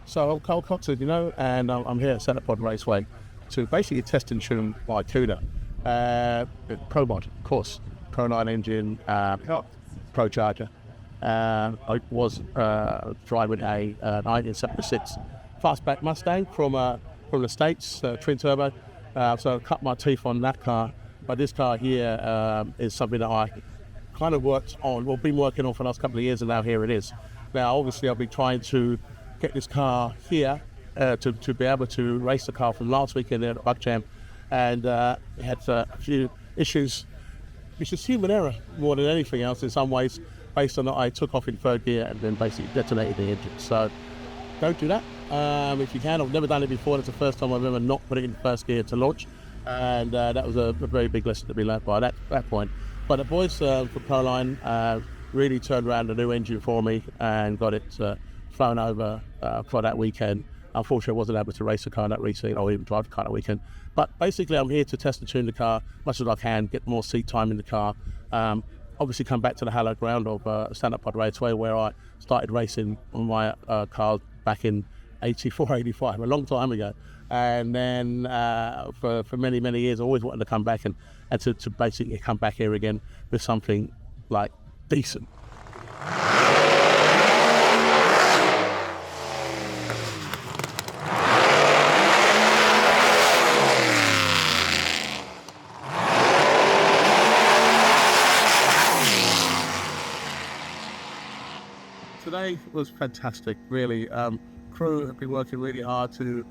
So I'm Carl Cox, as you know, and I'm here at Santa Pod Raceway to basically test and tune my Cuda. Pro mod, of course, Pro 9 engine, Procharger. I was driving a 1976 fastback Mustang from the States, twin turbo. So I cut my teeth on that car. But this car here is something that I kind of worked on, well, been working on for the last couple of years, and now here it is. Now, obviously, I'll be trying to get this car here to be able to race the car from last weekend there at Buckjam, and had a few issues, which is human error more than anything else in some ways, based on that I took off in third gear and then basically detonated the engine. So don't do that if you can. I've never done it before. It's the first time I've ever not put it in first gear to launch, and that was a very big lesson to be learned by that point. But the boys from Proline really turned around a new engine for me and got it flown over for that weekend. Unfortunately, I wasn't able to race the car that weekend or even drive the car that weekend. But basically, I'm here to test and tune the car much as I can, get more seat time in the car. Obviously, come back to the hallowed ground of Santa Pod Raceway, where I started racing on my car back in 84, 85, a long time ago. And then for many, many years, I always wanted to come back and to basically come back here again with something like decent. Today was fantastic, really. Crew have been working really hard to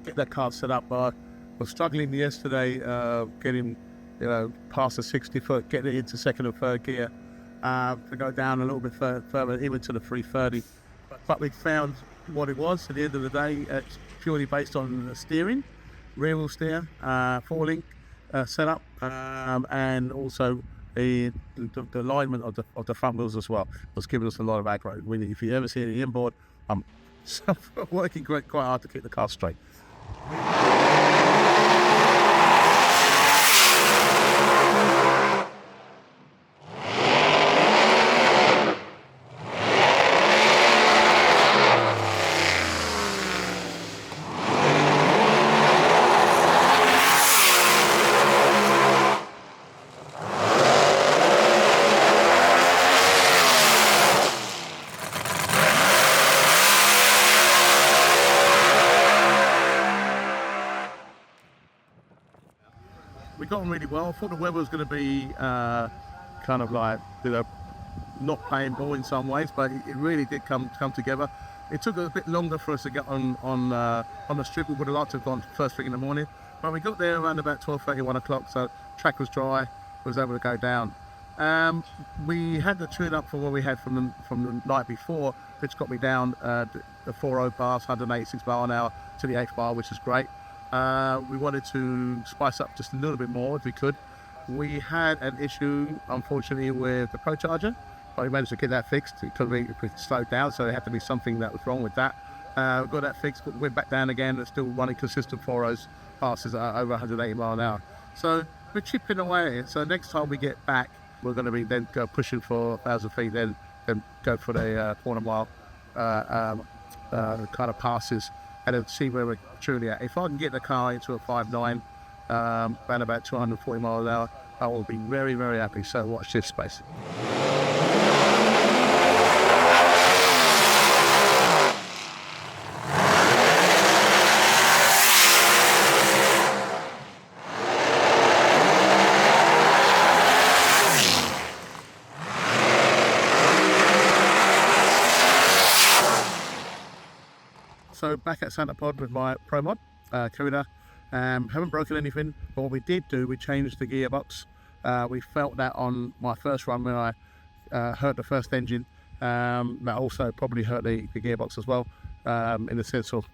get that car set up. I was struggling yesterday getting, past the 60-foot, getting it into second and third gear to go down a little bit further, even to the 330. But we found what it was. At the end of the day, it's purely based on the steering, rear wheel steer, 4-link setup, and also the alignment of the front wheels as well was giving us a lot of aggro. If you ever see the inboard, I'm working quite hard to keep the car straight. We got on really well. I thought the weather was going to be kind of like, not playing ball in some ways, but it really did come together. It took a bit longer for us to get on the strip. We would have liked to have gone first thing in the morning, but we got there around about 12:30, 1 o'clock, so track was dry, was able to go down. We had the tune up for what we had from the night before, which got me down the 4.0 bars, 186 mile an hour to the 8th bar, which is great. We wanted to spice up just a little bit more if we could. We had an issue, unfortunately, with the Procharger, but we managed to get that fixed. It could be slowed down, so there had to be something that was wrong with that. We got that fixed, but went back down again. It's still running consistent 4.0s passes at over 180 mile an hour. So we're chipping away at it. So next time we get back, we're going to be then go pushing for 1,000 feet, then go for the quarter mile kind of passes, and then see where we're truly at. If I can get the car into a 5.9, around about 240 miles an hour, I will be very, very happy. So watch this space. So back at Santa Pod with my Pro mod, Cuda. Haven't broken anything, but what we did do, we changed the gearbox. We felt that on my first run when I hurt the first engine, that also probably hurt the gearbox as well, in the sense of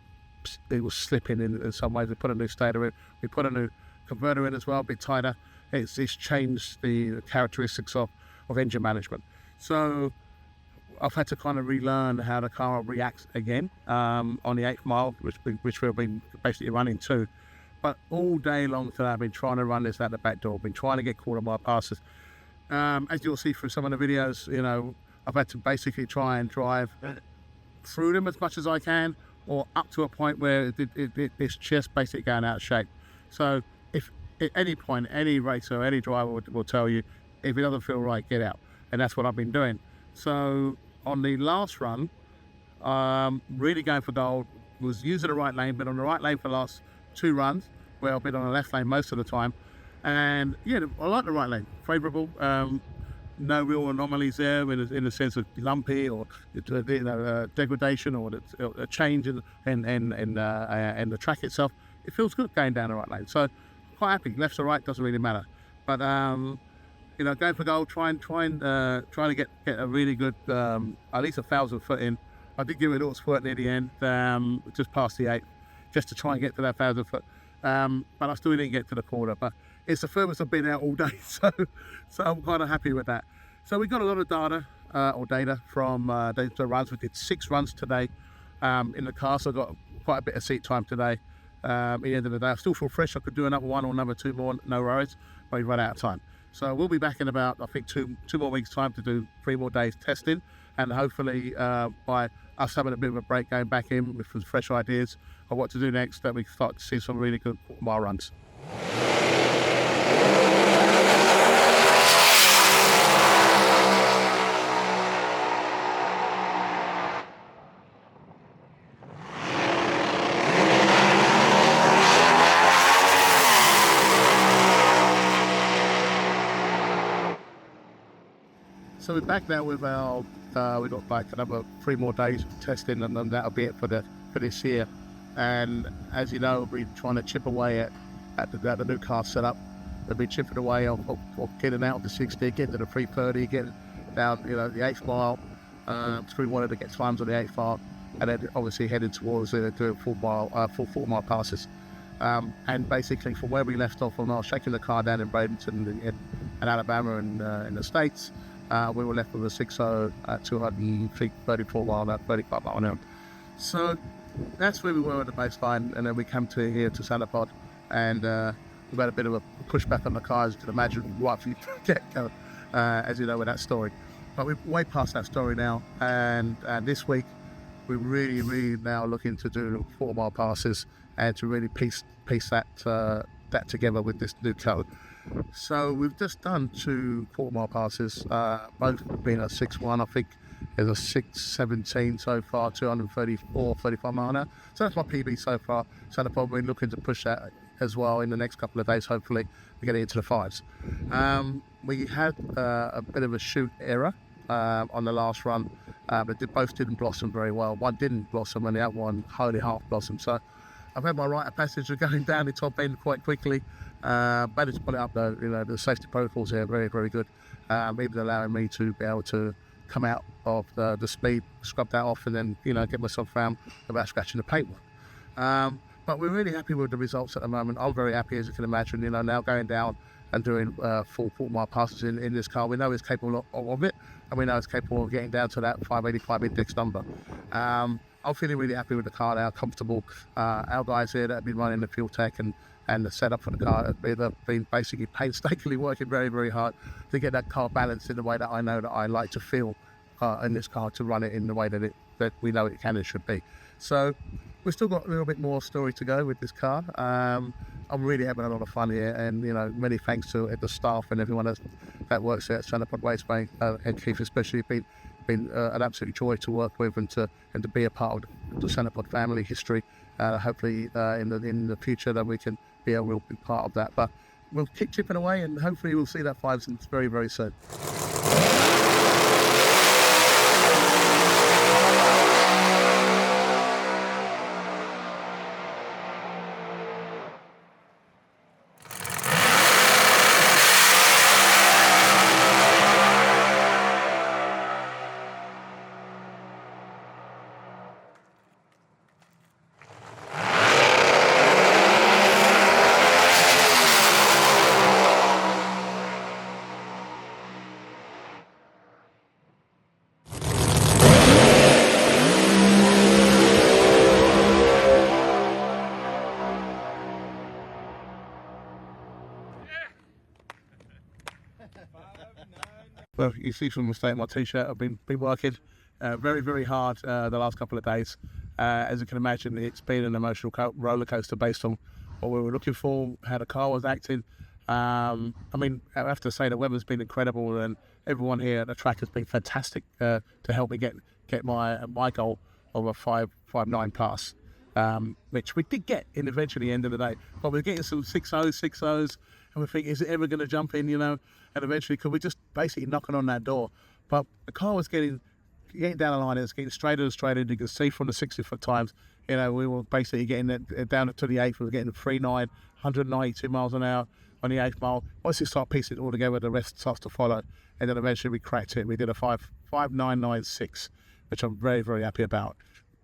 it was slipping in some ways. We put a new stator in, we put a new converter in as well, a bit tighter. It's changed the characteristics of engine management. So I've had to kind of relearn how the car reacts again on the 8th mile, which we've been basically running to. But all day long today, I've been trying to run this out the back door. I've been trying to get quarter mile passes. As you'll see from some of the videos, I've had to basically try and drive through them as much as I can, or up to a point where it's just basically going out of shape. So if at any point, any racer, any driver will tell you, if it doesn't feel right, get out. And that's what I've been doing. So on the last run, really going for gold, was using the right lane, been on the right lane for the last 2 runs, where I've been on the left lane most of the time. And yeah, I like the right lane, favourable. No real anomalies there in the sense of lumpy or degradation or a change in the track itself. It feels good going down the right lane. So quite happy. Left or right doesn't really matter. But going for gold, trying to get a really good at least 1,000 foot in. I did give it a little squirt near the end, just past the 8, just to try and get to that 1,000 foot. But I still didn't get to the quarter. But it's the furthest I've been out all day, so I'm kind of happy with that. So we got a lot of data from the runs. We did 6 runs today in the car, so I got quite a bit of seat time today. At the end of the day, I still feel fresh. I could do another 1 or another 2 more, no worries, but we run out of time. So we'll be back in about, I think, two more weeks' time to do 3 more days testing, and hopefully by us having a bit of a break, going back in with some fresh ideas of what to do next, that we start to see some really good mile runs. So we're back now with our, we've got like another 3 more days of testing, and then that'll be it for this year. And as you know, we're trying to chip away at the new car setup. We'll be chipping away of getting out of the 60, getting to the 330, getting down, the 8th mile. So we wanted to get times on the 8th mile, and then obviously heading towards doing full 4 mile passes. And basically from where we left off when I was shaking the car down in Bradenton in Alabama and in the States, we were left with a 6.0 at 234 mile, 35 mile an hour. So that's where we were at the baseline, and then we came here to Santa Pod, and we've had a bit of a pushback on the car, as you can imagine, right from the get-go, as you know, with that story. But we're way past that story now, and this week we're really now looking to do 4 mile passes and to really piece that together with this new code. So we've just done 2 4 mile passes, both have been at 6.1. I think there's a 6.17 so far, 35 mile an hour. So that's my PB so far. Santa Pod, we're looking to push that as well in the next couple of days. Hopefully we get into the 5s. We had a bit of a shoot error on the last run, but both didn't blossom very well. One didn't blossom and the other one only half blossomed. So I've had my rite of passage of going down the top end quite quickly. Managed to put it up though. The safety protocols here are very, very good, even allowing me to be able to come out of the speed, scrub that off, and then get myself around without scratching the paintwork. But we're really happy with the results at the moment. I'm very happy, as you can imagine. Now going down and doing full 4 mile passes in this car, we know it's capable of it, and we know it's capable of getting down to that 585 index number. I'm feeling really happy with the car now, comfortable. Our guys here that have been running the fuel tech and the setup for the car have been basically painstakingly working very, very hard to get that car balanced in the way that I know that I like to feel in this car, to run it in the way that we know it can and should be. So we've still got a little bit more story to go with this car. I'm really having a lot of fun here, and many thanks to the staff and everyone that works here at Santa Pod Raceway, and Keith especially. Been an absolute joy to work with and to be a part of the Santa Pod family history. Hopefully in the future that we can be a real big part of that. But we'll keep chipping away, and hopefully we'll see that 5s very, very soon. Well, you see from the state of my t-shirt, I've been working very, very hard the last couple of days. As you can imagine, it's been an emotional roller coaster based on what we were looking for, how the car was acting. I mean, I have to say the weather's been incredible, and everyone here at the track has been fantastic to help me get my goal of a 5.9 pass, which we did get in eventually the end of the day. But we're getting some 6.0s, and we think, is it ever going to jump in, you know? And eventually, because we're just basically knocking on that door. But the car was getting down the line, it's getting straighter and straighter. You can see from the 60-foot times, you know, we were basically getting it down to the 8th. We were getting 3.9, 192 miles an hour on the 8th mile. Once you start piecing it all together, the rest starts to follow. And then eventually we cracked it. We did a 5.996, which I'm very, very happy about.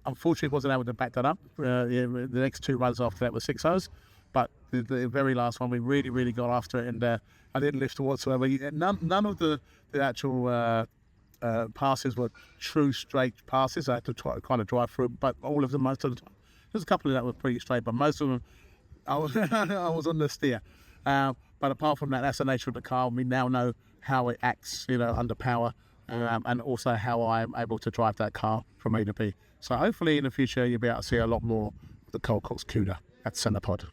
Unfortunately, wasn't able to back that up. The next 2 runs after that were 6.0s. But the very last one, we really, really got after it, and I didn't lift whatsoever. None of the actual passes were true straight passes. I had to try kind of drive through, but all of them, most of the time. There's a couple of that were pretty straight, but most of them, I was on the steer. But apart from that, that's the nature of the car. We now know how it acts, you know, under power, and also how I'm able to drive that car from A to B. So hopefully in the future, you'll be able to see a lot more of the Carl Cox Cuda at Santa Pod.